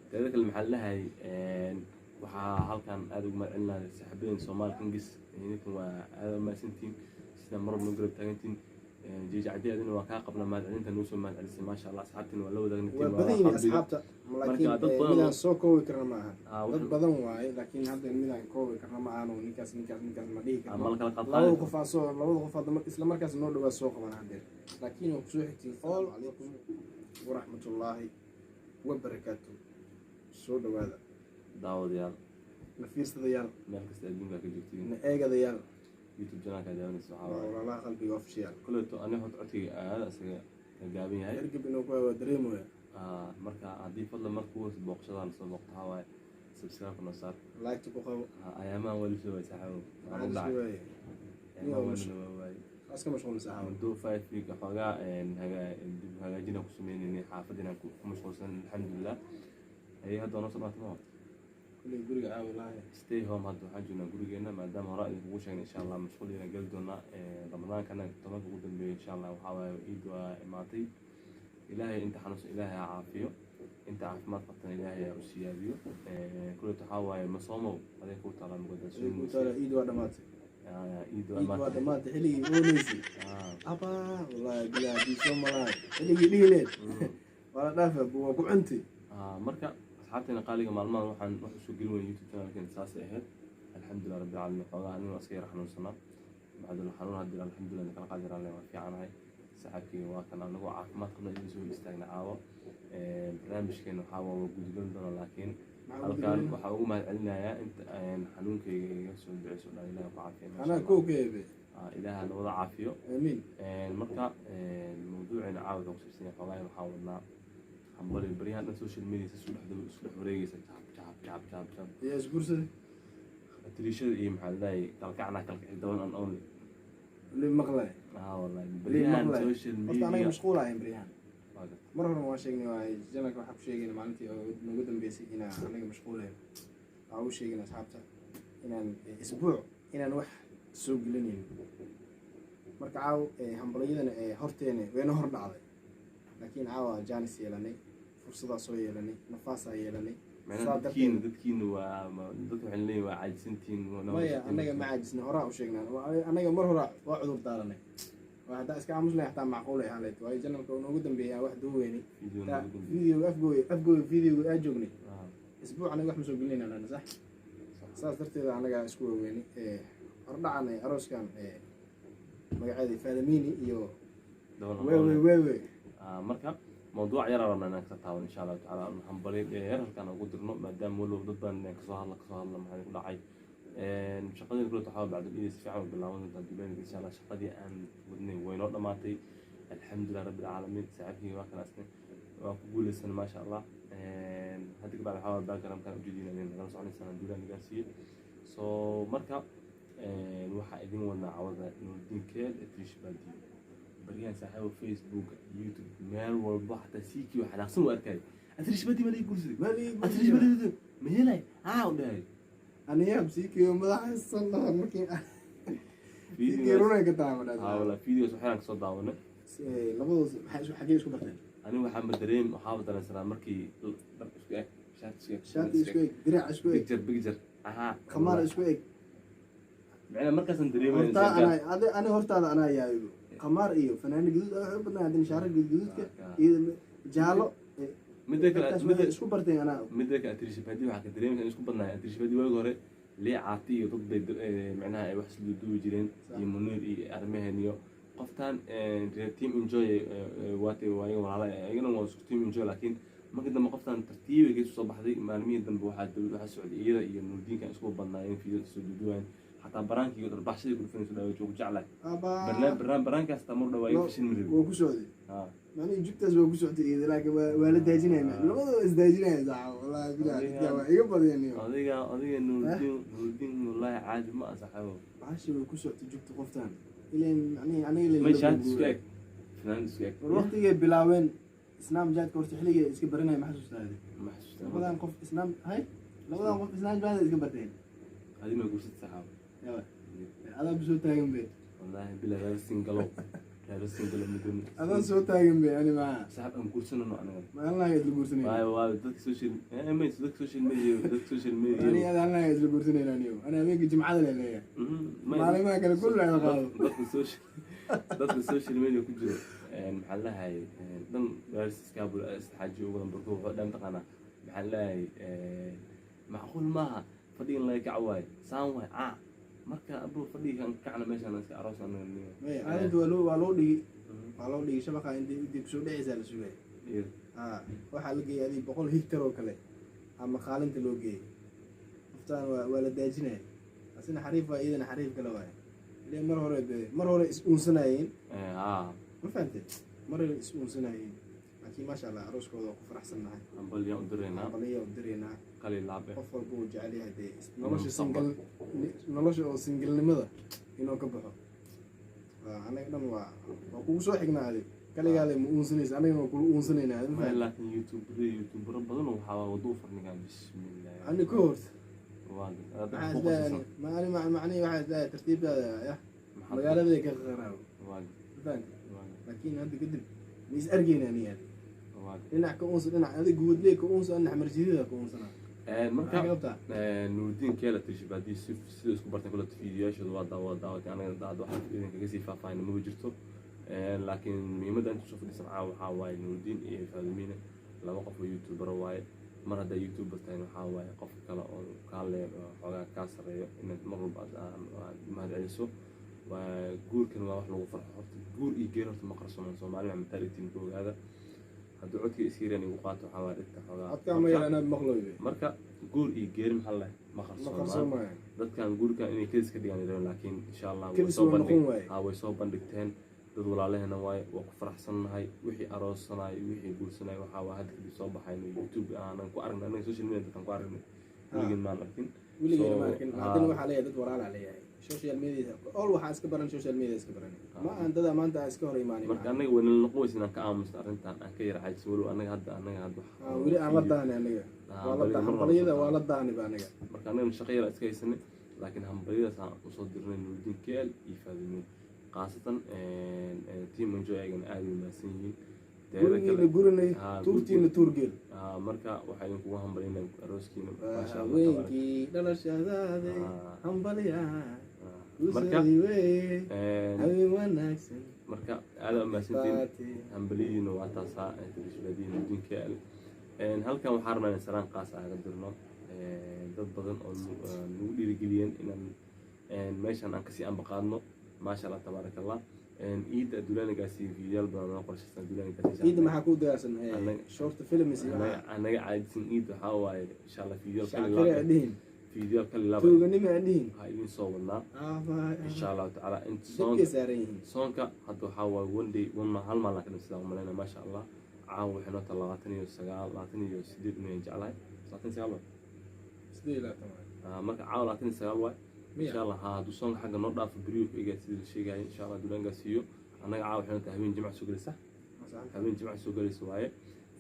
teeda kale maxaa lahay waxaa halkan aad ugu mahadcelinahay saaxiibadeen Soomaali Kingis idinkan waa aad u mahadsantiin sida mar walba garab taagantiin جيجعدي أدنى وكاقب لما أنت نوصل ما تعرف ما شاء الله أصحابتنا ولا وذا نتيم وبدين أصحابته لكن ميلان سو كوي كرنا معها بدن واي لكن هذا الميلان كوي كرنا معنا ونكاس مديك لو قفا سو لو قفا دم إسلام مركز نور دوا سوق من هذا لكن وبسوح التلفون عليكم ورحمة الله وبركاته سو دوا هذا داود يال نفيس ديال مركز تقديم لك جبتين نأجا ديال يوتيوب جانا كذا الصحابة والله قلبي وفشيال كله أنا هو تعطي هذا أسرع جابين هاي يركب إنه كوا دريمو مركا عدي فضل مركوز بوقشة على صوب وقت هواي سبسكرايب النصار لايك تبقوا أيام ولا شو يسحبوا أنا شوي أيام أسكت مشغول مسحبوا دو فايت فيك حاجة إن هذا جينا كسمين إني حافظنا مشغول الحمد لله هي هذا نصر ما تمام كل يقول لك والله stay home هذا حاجنا قولنا ما دام رأي وش إن شاء الله مسؤولين جلدنا رمضان كان تمام جدا إن شاء الله وحاول إيد وإماتي إلهي أنت حنص إلهي عافية أنت عارف ما تقطن إلهي أسيابيو كل تحاول مصامو هذا يكون ترى مقدس يكون ترى إيد وأدماتي إيد وأدماتي حلي ونيسي أبا والله بلا دي شو ملاك حلي ليلة ولا دافع بوكو أنتي مركب أصحابتنا قالوا معلومات وحن وحشوا قلوين يوتيوب channel لكن أساسي أهل الحمد لله رب العالمين قضاء عني وأسكير رح نوصلنا بعد الحنون هدي الحمد لله نكال قادر على ما في عنها سحبكي وكان نقول عافمات قبل يجلسوا يستغنى عاوة برنامج كانوا حاوة وجود جلدنا لكن كان وحاول ما علنا يا أنت حنونك يسوع بعيسو لا إله وعافية أنا كوكي إله الوضع عافية آمين المركب الموضوع أنا عاود أوصل سنة قضايا وحاولنا حنبالي البريان السوشيال ميديا تسوي وريجي جاب يا سبورسي التريشة إيه محلاي كلكعنا دون أن أونلي اللي مقلة والله بريان السوشيال ميديا أنا مشغولة عن بريان مرة ما شيء واي جنك وحب شيء معناتي نقدم بيسي هنا أنا مشغولة أو شيء أنا أصحابته هنا أسبوع هنا نروح سوق لنين مركع عاو همبلينا هرتين وين هرد عليه لكن عاو جانس يلاني فرصة سوية يلاني نفاسة يلاني dadkiin waa dad waxaan leeyahay waa caajisanttiin maya anaga ma caajisna horaa u sheegnaa anaga mar hore waa cudur daaranay waa hadda iska aamusnay xataa macquul ay ahayd waayo janalka uu noogu dambeeyay wax duuweynay video afgooy video aa joognay isbuuc anaga wax ma soo gelinayna ana sax saas darteeda anaga isku weynay hordhacanay arooskan magaceeda Fadamini iyo wewe marka موضوع يرانا أنك تتعاون إن شاء الله تعالى نحنبلي غير كان أقول درنا ما دام ولو ضد إنك صهر لك ما هذي كل عاي شقدي كله تحاول بعد الإيد سفيعة بالله وإنت تبين إن شاء الله شقدي أن ودني وينور ماتي الحمد لله رب العالمين ساعدني وكان أسنى وأقول السنة ما شاء الله هذيك بعد حاول بعد كلام كان وجودين لأن أنا صار السنة دولة نجاسية مركب الواحد يدين ولا عوضة إنه الدين كيل تريش بدي بريان ساحب فيسبوك يوتيوب مال والله حتى سيكي وحنا أقسم وأركاي أتريش بدي مالي كرسي أتريش بدي مهلاي وده أنا يا بسيكي يوم ما حصل الله ممكن سيكي رونا كتاب ولا فيديو سبحانك صد داونه لبض حاجة شو بحثين أنا محمد دريم محافظ أنا سلام مركي شات إسكويك درع إسكويك بيجر خمار إسكويك معنا مركز دريم أنا هرت هذا أنا يا قمار إيو فنان جدود أحبنا هذين شعر جدود جهالو مدة شو برتين أنا مدة كأتريش بدي وحكي دريم كان شو بدنا أتريش بدي وجهه ليه عاطي ضد معناها وحش دو جيرين يمنور أرميهنيو قفتان تيم إنجوي واتي وعي وعلى أيضا هو تيم إنجوي لكن ما قدر ما قفتان ترتيب جيت صباح ذي معلومية ذنب واحد سعودية ينودين كان أسبوع بناين في السعوديين حتى برانك يقدر بحشي يقول فين سودا يجوك جعلك برانك استمر دواء في شنو مريض وكسودي يعني جبت أسبوع كسودي إذا لكن والد داجينا لو إزداجينا زعوا والله بلا يقبل يعني هذه نودين والله عاد ما أصحابه بحشي وكسودي جبت قفتان إلين يعني ما شاد سكيك فنان سكيك الوقت يجي بلاوين إسلام جات كورتي حلية إسكبرنا محسوس هذا محسوس لو قف إسلام هاي لو قف إسلام جات إسكبرتين هذه ما يقول ست سحاب هذا بسوي تايم بيت والله بلا سنجلو reersin kala mudun adaan soo taagan bay ani ma saxab aan guursanano anaga maalnaha isla guursanayna waa dadka social media ani adaan isla guursanayna aniyo ana habeenka jimcada leeyahay maalimaha kale kullu ay qaado dadka social media ku jiro maxaa lahay dan reersiskaabul istixaaji ugu dambarku wuxuu dhan taqaana maxaa lahay macquul maaha fadhigan laga kac waay saan waay marka abuu fadhigan kacna meeshaan iska aroos anaga aalinta waa loo dhigi shabaqa intii kusoo dhacaysaa la sugay waxaa la geeyay adii 100 hektar oo kale ama qaalinta loo geeyay qoftaan waa la daajinaya asina xariif waa iyadana xariif kale waay ilaa mar hore is uunsanayeen ma fahantay mar hore is uunsanayeen laakiin maasha Allah arooskooda ku faraxsanahay ambaliyan u direynaa kali laabe qof walba uu jecel yahay dee nolosha oo singalnimada inuu ka baxo anaga dhan waa kugu soo xignaaday kaligaale ma uunsanaysa anagana waa kula uunsanaynaa laakiin youtubero badan waxaa waduu farnigaa bismillah ani ka horta macnii waxaa isleeyahay tartiibtaada magaalada ka qaraawo laakiin hadda kadib ma is argeyna aniga dhinac ka uunsa dhinac adiga guudlee ka uunsa dhinac marjidida ka uunsanaa marka nuurdiin keela tashbaadii sida isku bartay kula fiidiyoyaashooda waa daawatay anaga daad waxaa idinkaga sii faahfaahin ma jirto laakiin muhiimadda inta soo fadhiisan waxaa waaye nuurdiin iyo faadimiina laba qof oo youtubero waaye mar haddaa youtuber tahay waxaa waaye qof kale oo kaale xoogaa kaa sareeyo inaad mar walba mahad celiso guurkan waa wax lagu farxo horta guur iyo geer horta ma qarsoman soomaalida mentalityna ku ogaada hadduu codkii iskiiraan igu qaato waxaa waa dhigta xoogaa marka guur iyo geeri maxaa leh ma qarsoomaan dadkan guurkan inay kedis ka dhigaan rabeen laakiin insha allah way soo bandhigteen dad walaalaheena waaye waa ku faraxsannahay wixii aroosanaay wixii guursanay waxaa waa hadda kadib soo baxayn youtube aanan ku aragnay anaga social media dadkan ku aragnay weligeen maan arkin haddana waxaa leeyahay dad walaalaa leeyahay social media all waxaa iska baran social media iska baran ma aan dada maanta iska hor imaanin marka anaga wayna noqonays inaan ka aamusno arrintan aan ka yara xajis walow anaga hadda weli aan la daahni anaga hambaliyada waa la daahni ba anaga marka anaga shaqo yara iska haysanay laakiin hambaliyadaas aan usoo dirnay nuurdiin keel iyo faadimiin qaasatan team enjoy ayagana aad u wanaagsan yihiin gurinay tuurtiina tuurgeel marka waxaa idinkugu hambalina arooskiina haweenkii dhalashadaade hambaliya marka aada umahadsantiin hambaliyiina waa taasaa tashbaadiin nuurdiin keel halkan waxaa rabnaa in salaan qaas aga dirno dad badan oo nagu dhiirigeliyeen inaan meeshan aan kasii ambaqaadno maasha Allah tabaaraka Allah iida duulaanigaasi fiidiyaal badan oo qorshaysan duulaanigaasi iida maxaa ku diyaarsan short films anaga caadisan iida waxaa waaye insha Allah fiidiyaal kale laba tuuganimo adhiin ha idin soo wadnaa insha Allah taala inta soonka hadda waxaa waaye one day hal maalin ka dhamsada umalayna maasha Allah caawa waxay noo tahay 28 inay jeclahay 29 marka caawa 29 waaye إن شاء الله ها دوسون حاجة نرضى في بريو إيجاد الشيء جاي إن شاء الله دولان جالسيو أنا عاوز إحنا تهمين جمع سوق لسه تهمين جمع سوق لسه وعي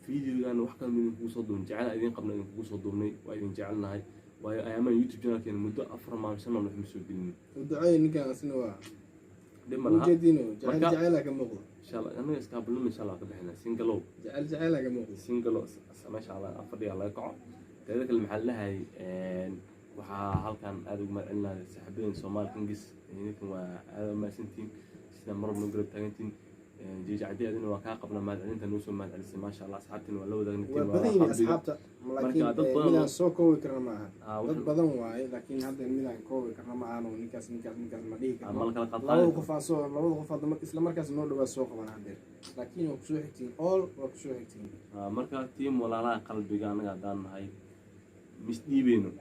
فيديو يعني واحد من يوصلون جعلنا أيدين قبل أن يوصلوني وأيدين جعلنا هاي وأيام يوتيوب جانا كان مدة أفر ما مسمى من مسوقين الدعاء إنك أصلا لما لها جدينه جعلها كمغل إن شاء الله أنا إسكابل إن شاء الله قبل إحنا سينجلو جعلها كمغل سينجلو ما شاء الله أفر الله يقع كذلك المحل هاي waxaa halkan aad ugu mahadcelinaya saaxiibadeen Soomaali Kingis idinkan waa aad ma santiin sida marba garab taagantiin jeejacdi adina waa ka qabna mahadcelinta noo soo mahadcelisay ma sha Allah asxaabtina waa la wadaagnay waa badan asxaabta laakiin midaan soo koobi karna ma aha dad badan waaye laakiin hadda midaan koobi karna ma aha ninkaas ma dhihi karno labada qof hadda isla markaas noo dhawaa soo qaban hadda laakiin waa ku soo xigtiin all waa ku soo xigtiin marka team walaalaha qalbiga anaga hadaan nahay misdhiibeyno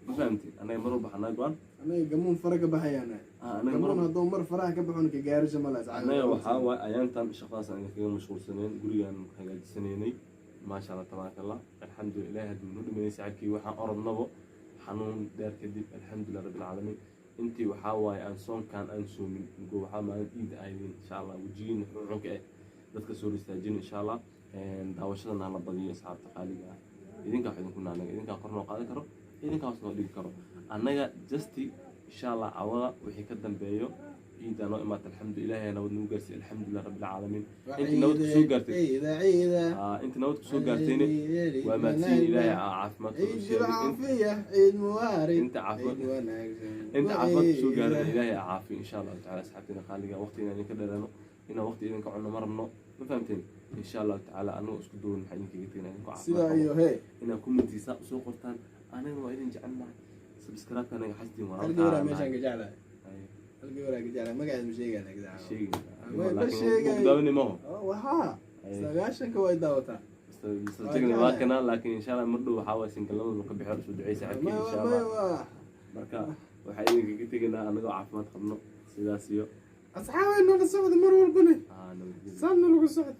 ما فهمتي أنا مرة بحنا قان أنا جمون فرق بحيانا جمون هذول مر فرح كبحون كجارج ملاذ أنا وحاول أيام تام شخص أنا كيوم مشغول سنين قولي أنا حاجة سنيني ما شاء الله تبارك الله الحمد لله هذا النور من يساعد كي وحنا أرد نبو حنون دار كذب الحمد لله رب العالمين أنتي وحاول أنسون كان أنسون من جو حما إيد أيدين إن شاء الله وجين حرك ذاتك سوري استاجين إن شاء الله دعوشنا على بدية أصحاب تقاليد إذن كحدين كنا أنا إذن كقرنا قاعد كرو idinkaas noo dhigi karo annaga justi insha Allah awada wixii ka dambeeyo عيد أنا إمات الحمد لله أنا ودنا قرسي الحمد لله رب العالمين أنت نود كسو قرتي عيدة أنت نود كسو قرتيني وما تين إلهي عافمات عيد العافية عيد موارد أنت عافمات عيد أنت عافمات كسو قرتي إلهي عافي إن شاء الله تعالى سحبتنا خالقة وقتنا يعني كده لأنه هنا وقت إذا كنا مرنا ما فهمتني إن شاء الله تعالى أنا أسكتون حينك جتنا إنكم سيدا أيوه هي إن كومنتي سوق قرطان أنا ما إذا جعلنا سبسكرايب أنا حسيت مرة الجورة ماشان جعلها الجورة جعلها ما قاعد مشي قاعد كذا شيء لكن داوني ما هو وها سجاشن كوي داوتا صدقني ما كنا لكن إن شاء الله مرة وحاول سنكلمه نقبل حرس ودعي ساعات إن شاء الله مركا وحينك جتنا أنا قاعد ما تخبنا سيداسيو أصحابي إنه الصعد مرة والبني صار إنه الصعد